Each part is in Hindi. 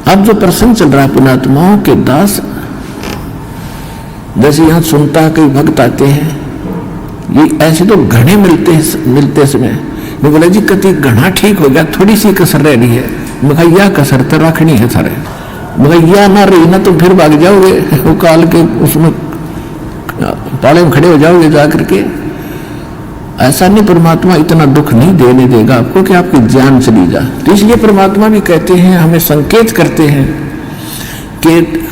अब जो प्रसंग चल रहा है पुण्यात्माओं के दास, जैसे यहां सुनता है, कई भक्त आते हैं, ये ऐसे तो घने मिलते समय मैं बोला जी कति घना ठीक हो गया, थोड़ी सी कसर रह रही है। मैं यह कसर तो रखनी है सारे, मगर यह ना रही ना तो फिर भाग जाओगे, वो काल के उसमें पाले में खड़े हो जाओगे जा करके। ऐसा नहीं, परमात्मा इतना दुख नहीं देने देगा आपको कि आपकी जान चली जाए। तो इसलिए परमात्मा भी कहते हैं, हमें संकेत करते हैं कि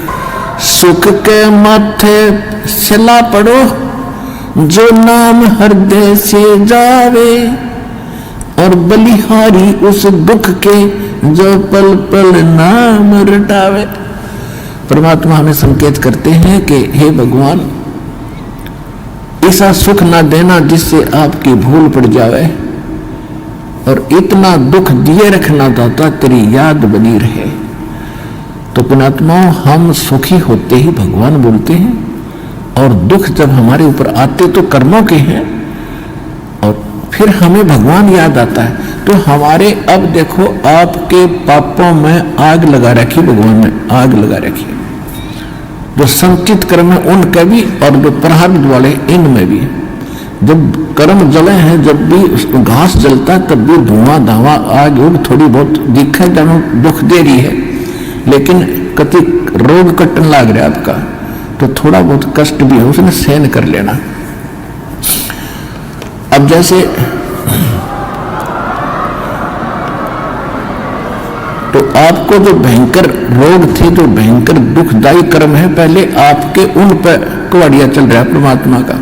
सुख के माथे सिला पड़ो, जो नाम हृदय से जावे, और बलिहारी उस दुख के जो पल पल नाम रटावे। परमात्मा हमें संकेत करते हैं कि हे भगवान, ऐसा सुख ना देना जिससे आपकी भूल पड़ जावे, और इतना दुख दिए रखना दाता तेरी याद बनी रहे। तो पुण्यात्माओं, हम सुखी होते ही भगवान बोलते हैं, और दुख जब हमारे ऊपर आते तो कर्मों के हैं, और फिर हमें भगवान याद आता है। तो हमारे अब देखो आपके पापों में आग लगा रखी, भगवान ने आग लगा रखी, जो संचित कर्म है उनके भी और जो प्रारब्ध वाले इनमें भी। जब कर्म जले हैं, जब भी घास जलता है तब भी धुआं धावा आग उग थोड़ी बहुत दिखे, जानो दुख दे रही है, लेकिन कति रोग कटन लाग रहा है आपका, तो थोड़ा बहुत कष्ट भी हो उसने सहन कर लेना। अब जैसे तो आपको जो भयंकर रोग थे, जो भयंकर दुखदायी कर्म है, पहले आपके उन पर कुआड़िया चल रहा है परमात्मा का,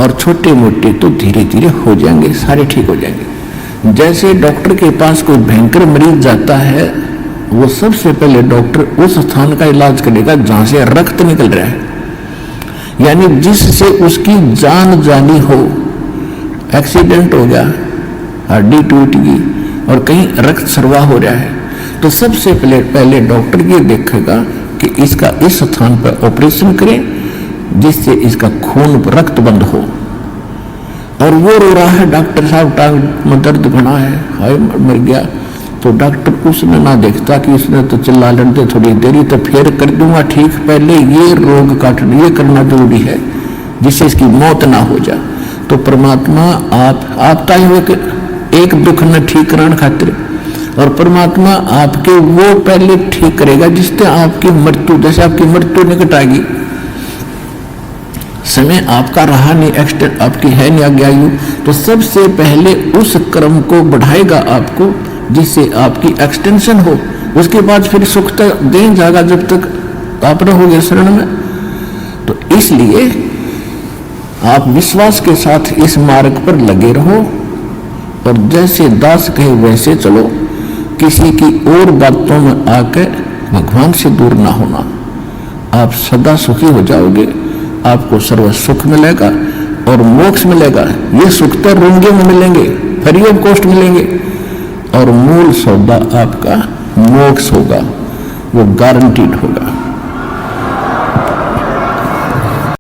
और छोटे मोटे तो धीरे धीरे हो जाएंगे, सारे ठीक हो जाएंगे। जैसे डॉक्टर के पास कोई भयंकर मरीज जाता है, वो सबसे पहले डॉक्टर उस स्थान का इलाज करेगा जहां से रक्त निकल रहा है, यानी जिससे उसकी जान जानी हो। एक्सीडेंट हो गया, हड्डी टूट गई और कहीं रक्त स्राव हो रहा है, तो सबसे पहले डॉक्टर ये देखेगा कि इसका इस स्थान पर ऑपरेशन करें जिससे इसका खून रक्त बंद हो। और वो रो रहा है, डॉक्टर साहब टांग में दर्द बना है, हाय मर गया, तो डॉक्टर उसने ना देखता कि उसने तो चिल्ला लड़ते थोड़ी देरी तो फिर कर दूंगा ठीक, पहले ये रोग काटना, ये करना जरूरी है जिससे इसकी मौत ना हो जाए। तो परमात्मा आप ताई हुए एक दुख न ठीक कराने खातिर, और परमात्मा आपके वो पहले ठीक करेगा जिससे आपकी मृत्यु, जैसे आपकी मृत्यु निकट आएगी, समय आपका रहा नहीं, एक्सटेंड आपकी है नहीं आगे आयु, तो सबसे पहले उस कर्म को बढ़ाएगा आपको जिससे आपकी एक्सटेंशन हो। उसके बाद फिर सुख तक दे जाएगा जब तक आप रहोगे शरण में। तो इसलिए आप विश्वास के साथ इस मार्ग पर लगे रहो, और जैसे दास कहे वैसे चलो, किसी की और बातों में आकर भगवान से दूर ना होना। आप सदा सुखी हो जाओगे, आपको सर्व सुख मिलेगा और मोक्ष मिलेगा। ये सुख तो रूंगे में मिलेंगे, फ्री ऑफ कॉस्ट मिलेंगे, और मूल सौदा आपका मोक्ष होगा, वो गारंटीड होगा।